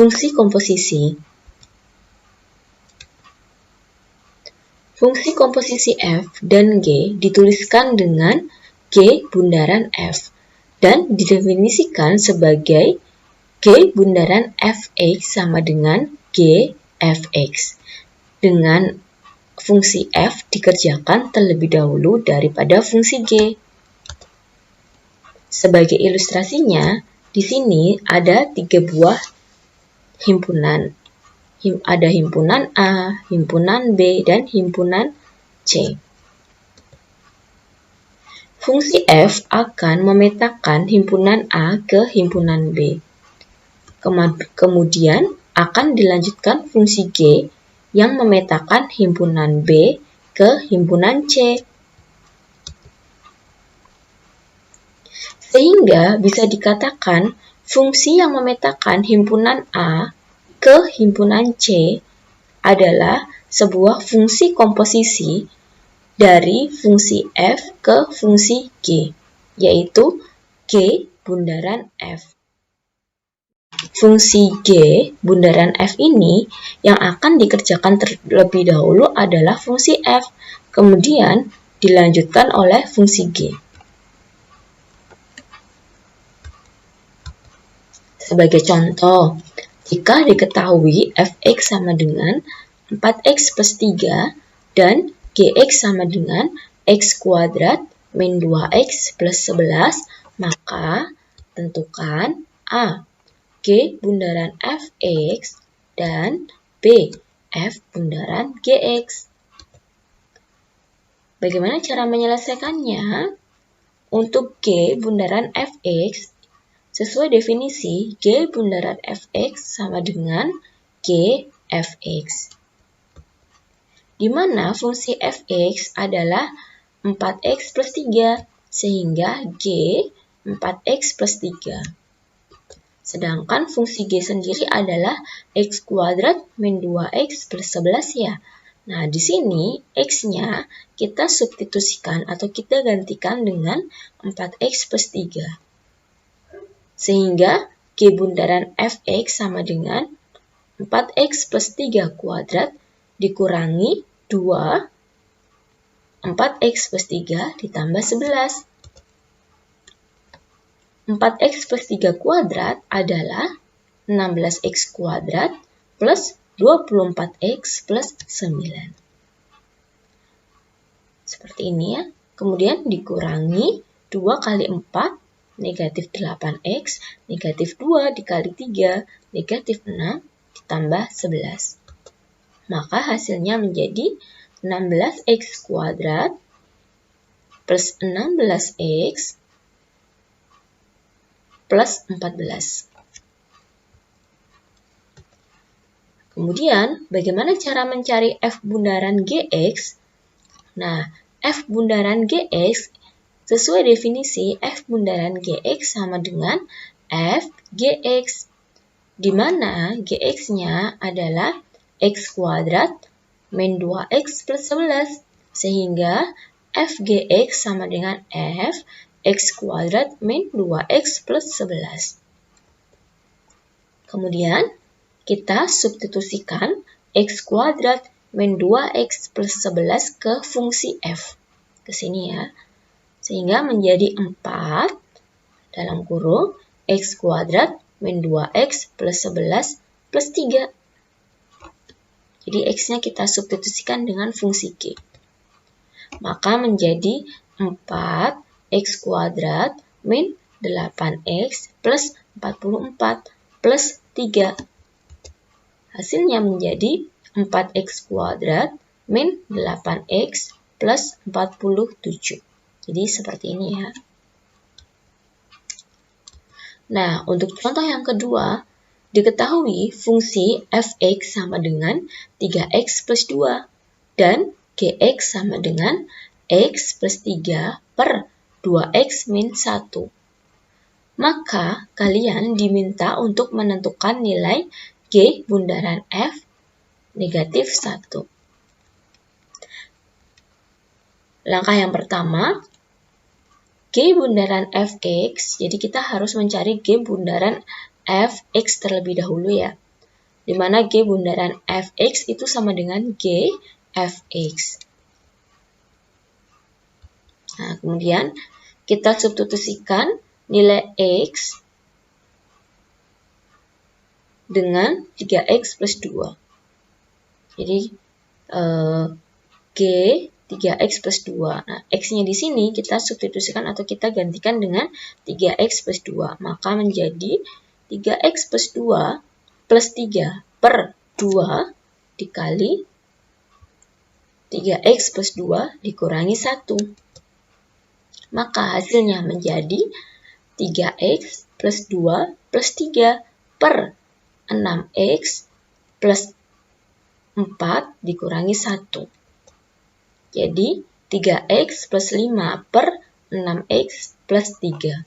Fungsi komposisi. Fungsi komposisi f dan g dituliskan dengan g bundaran f dan didefinisikan sebagai g bundaran fx sama dengan g fx. Dengan fungsi f dikerjakan terlebih dahulu daripada fungsi g. Sebagai ilustrasinya, di sini ada 3 buah himpunan. Ada himpunan A, himpunan B, dan himpunan C. Fungsi f akan memetakan himpunan A ke himpunan B. Kemudian akan dilanjutkan fungsi G yang memetakan himpunan B ke himpunan C. Sehingga bisa dikatakan fungsi yang memetakan himpunan A ke himpunan C adalah sebuah fungsi komposisi dari fungsi f ke fungsi G, yaitu G bundaran f. Fungsi G bundaran f ini yang akan dikerjakan terlebih dahulu adalah fungsi f, kemudian dilanjutkan oleh fungsi G. Sebagai contoh, jika diketahui fx sama dengan 4x plus 3 dan gx sama dengan x kuadrat min 2x plus 11, maka tentukan A. G bundaran fx dan B. F bundaran gx. Bagaimana cara menyelesaikannya? Untuk G bundaran fx, sesuai definisi, G bundaran fx sama dengan G fx. Di mana fungsi fx adalah 4x plus 3, sehingga G 4x plus 3. Sedangkan fungsi G sendiri adalah x kuadrat min 2x plus 11 ya. Nah, di sini x-nya kita substitusikan atau kita gantikan dengan 4x plus 3. Sehingga G bundaran fx sama dengan 4x plus 3 kuadrat dikurangi 2, 4x plus 3 ditambah 11. 4x plus 3 kuadrat adalah 16x kuadrat plus 24x plus 9. Seperti ini ya. Kemudian dikurangi 2 kali 4, negatif 8x, negatif 2 dikali 3, negatif 6, ditambah 11. Maka hasilnya menjadi 16x kuadrat plus 16x plus 14. Kemudian, bagaimana cara mencari f bundaran gx? Nah, f bundaran gx sesuai definisi f bundaran gx sama dengan f gx, di mana gx-nya adalah x kuadrat min 2x plus 11, sehingga f gx sama dengan f x kuadrat min 2x plus 11. Kemudian, kita substitusikan x kuadrat min 2x plus 11 ke fungsi f. Ke sini ya. Sehingga menjadi 4 dalam kurung x kuadrat min 2x plus 11 plus 3. Jadi x-nya kita substitusikan dengan fungsi g. Maka menjadi 4x kuadrat min 8x plus 44 plus 3. Hasilnya menjadi 4x kuadrat min 8x plus 47. Jadi seperti ini ya. Nah, untuk contoh yang kedua, diketahui fungsi fx sama dengan 3x plus 2 dan gx sama dengan x plus 3 per 2x min 1. Maka kalian diminta untuk menentukan nilai g bundaran f negatif 1. Langkah yang pertama, G bundaran fx, jadi kita harus mencari G bundaran fx terlebih dahulu ya. di mana G bundaran Fx itu sama dengan G Fx. Nah, kemudian kita substitusikan nilai X dengan 3X plus 2. Jadi, G 3X plus 2. Nah, X-nya di sini kita substitusikan atau kita gantikan dengan 3X plus 2. Maka menjadi 3X plus 2 plus 3 per 2 dikali 3X plus 2 dikurangi 1. Maka hasilnya menjadi 3X plus 2 plus 3 per 6X plus 4 dikurangi 1. Jadi 3X plus 5 per 6X plus 3.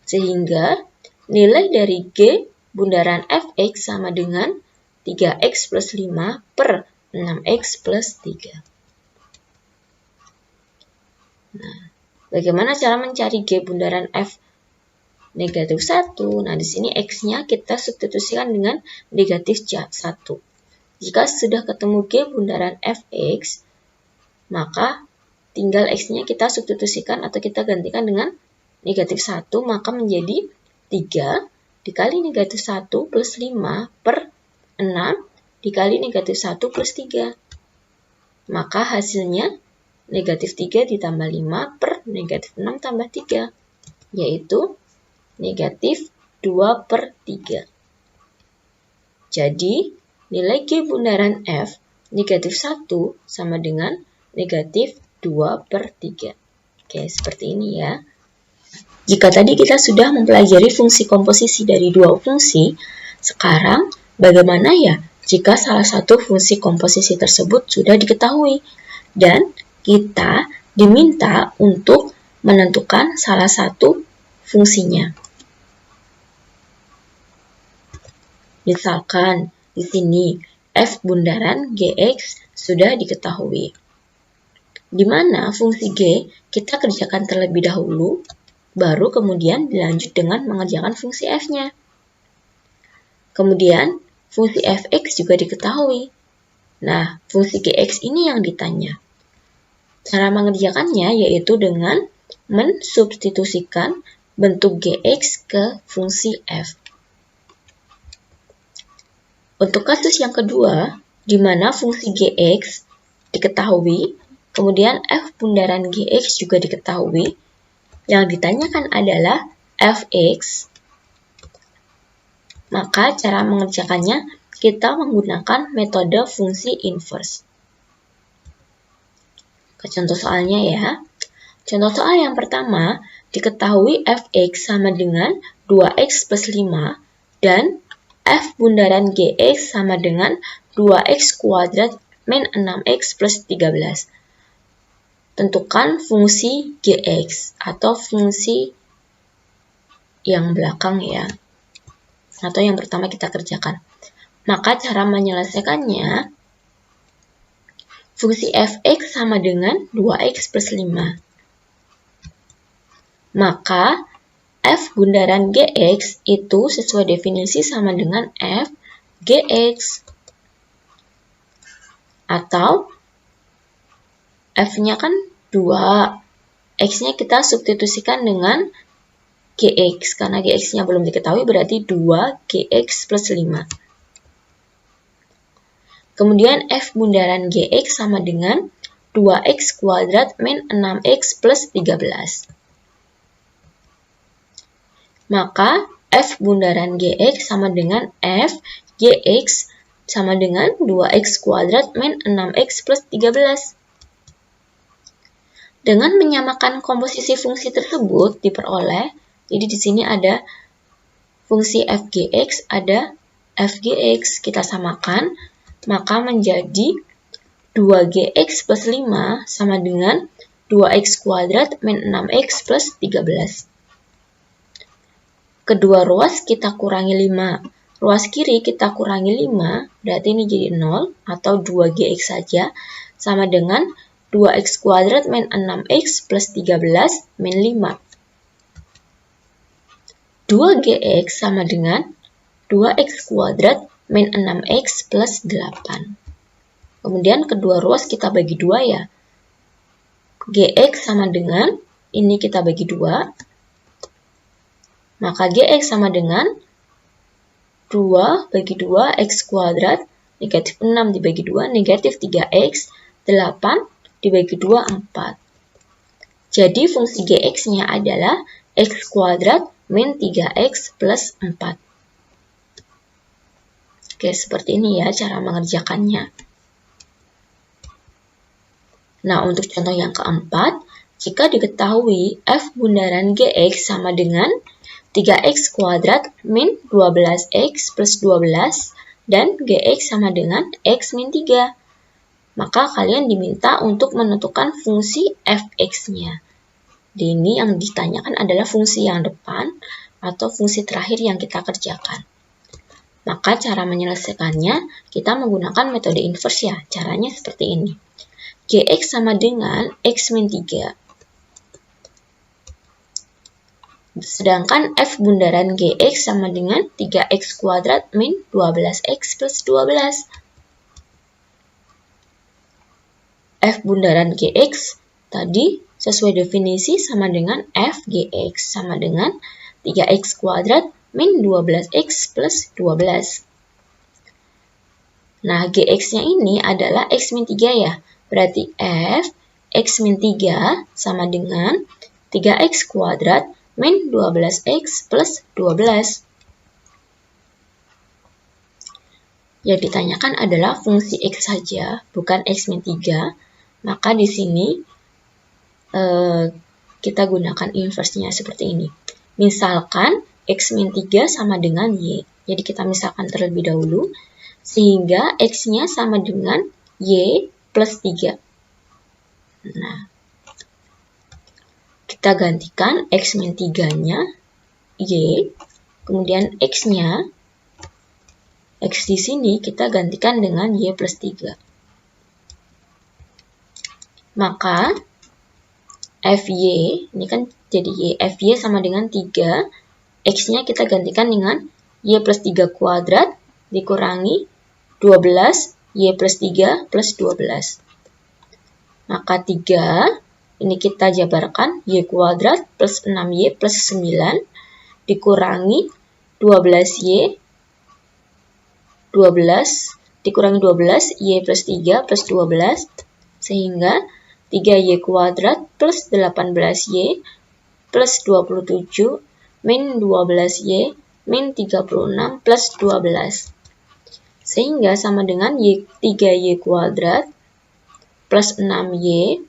Sehingga nilai dari G bundaran Fx sama dengan 3X plus 5 per 6X plus 3. Nah, bagaimana cara mencari G bundaran F negatif 1? Nah, di sini X-nya kita substitusikan dengan negatif 1. Jika sudah ketemu G bundaran Fx, maka tinggal X-nya kita substitusikan atau kita gantikan dengan negatif 1, maka menjadi 3 dikali negatif 1 plus 5 per 6 dikali negatif 1 plus 3. Maka hasilnya negatif 3 ditambah 5 per negatif 6 tambah 3, yaitu negatif 2 per 3. Jadi, nilai G bundaran F negatif 1 sama dengan negatif 2 per 3. Oke, seperti ini ya. Jika tadi kita sudah mempelajari fungsi komposisi dari dua fungsi, sekarang bagaimana ya jika salah satu fungsi komposisi tersebut sudah diketahui dan kita diminta untuk menentukan salah satu fungsinya. Misalkan di sini F bundaran Gx sudah diketahui. Di mana fungsi G kita kerjakan terlebih dahulu, baru kemudian dilanjut dengan mengerjakan fungsi F-nya. Kemudian fungsi Fx juga diketahui. Nah, fungsi Gx ini yang ditanya. Cara mengerjakannya yaitu dengan mensubstitusikan bentuk Gx ke fungsi F. Untuk kasus yang kedua, di mana fungsi Gx diketahui, kemudian F bundaran Gx juga diketahui, yang ditanyakan adalah Fx, maka cara mengerjakannya kita menggunakan metode fungsi inverse. Ke contoh soalnya ya. Contoh soal yang pertama, diketahui Fx sama dengan 2x plus 5 dan F bundaran Gx sama dengan 2x kuadrat min 6x plus 13. Tentukan fungsi Gx atau fungsi yang belakang ya. Atau yang pertama kita kerjakan. Maka cara menyelesaikannya, fungsi Fx sama dengan 2x plus 5. Maka F bundaran Gx itu sesuai definisi sama dengan F Gx. Atau F-nya kan 2, X-nya kita substitusikan dengan Gx. Karena Gx-nya belum diketahui berarti 2Gx plus 5. Kemudian F bundaran Gx sama dengan 2x kuadrat min 6x plus 13. Maka F bundaran Gx sama dengan F Gx sama dengan 2x kuadrat min 6x plus 13. Dengan menyamakan komposisi fungsi tersebut diperoleh, jadi di sini ada fungsi Fgx, ada Fgx, kita samakan, maka menjadi 2Gx plus 5 sama dengan 2x kuadrat min 6x plus 13. Kedua ruas kita kurangi 5. Ruas kiri kita kurangi 5, berarti ini jadi 0 atau 2Gx saja, sama dengan 2x kuadrat min 6x plus 13 min 5. 2Gx sama dengan 2x kuadrat min 6x plus 8. Kemudian kedua ruas kita bagi 2 ya. Gx sama dengan, ini kita bagi 2. Maka Gx sama dengan 2 bagi 2 x kuadrat, negatif 6 dibagi 2, negatif 3x, 8 dibagi 2, 4. Jadi fungsi Gx-nya adalah x kuadrat min 3x plus 4. Oke, seperti ini ya cara mengerjakannya. Nah, untuk contoh yang keempat, jika diketahui f bundaran Gx sama dengan 3x kuadrat min 12x plus 12 dan Gx sama dengan x min 3. Maka kalian diminta untuk menentukan fungsi fx-nya. Ini yang ditanyakan adalah fungsi yang depan atau fungsi terakhir yang kita kerjakan. Maka cara menyelesaikannya, kita menggunakan metode inverse ya. Caranya seperti ini. Gx sama dengan x min 3. Sedangkan f bundaran Gx sama dengan 3x kuadrat min 12x plus 12. F bundaran Gx tadi sesuai definisi sama dengan f Gx sama dengan 3x kuadrat min 12x plus 12. Nah, Gx-nya ini adalah x min 3 ya. Berarti f x min 3 sama dengan 3x kuadrat min 12x plus 12. Yang ditanyakan adalah fungsi x saja, bukan x min 3. Maka di sini kita gunakan inverse-nya seperti ini. Misalkan x min 3 sama dengan y. Jadi kita misalkan terlebih dahulu, sehingga x-nya sama dengan y plus 3. Nah, kita gantikan x min 3-nya y, kemudian x-nya, x di sini kita gantikan dengan y plus 3. Maka fy, ini kan jadi y, fy sama dengan 3, x-nya kita gantikan dengan y plus 3 kuadrat dikurangi 12 y plus 3 plus 12. Maka 3, ini kita jabarkan y kuadrat plus 6y plus 9 dikurangi 12y, 12 dikurangi 12, y plus 3 plus 12, sehingga 3y kuadrat plus 18y plus 27 min 12y min 36 plus 12. Sehingga sama dengan 3y kuadrat plus 6y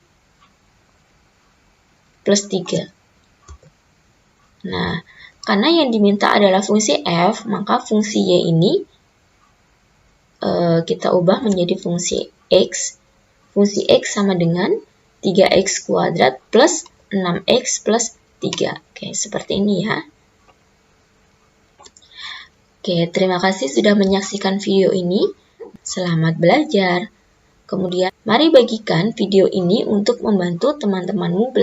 plus 3. Nah, karena yang diminta adalah fungsi f, maka fungsi y ini kita ubah menjadi fungsi x. Fungsi x sama dengan 3x kuadrat plus 6x plus 3. Oke, seperti ini ya. Oke, terima kasih sudah menyaksikan video ini. Selamat belajar. Kemudian, mari bagikan video ini untuk membantu teman-temanmu belajar.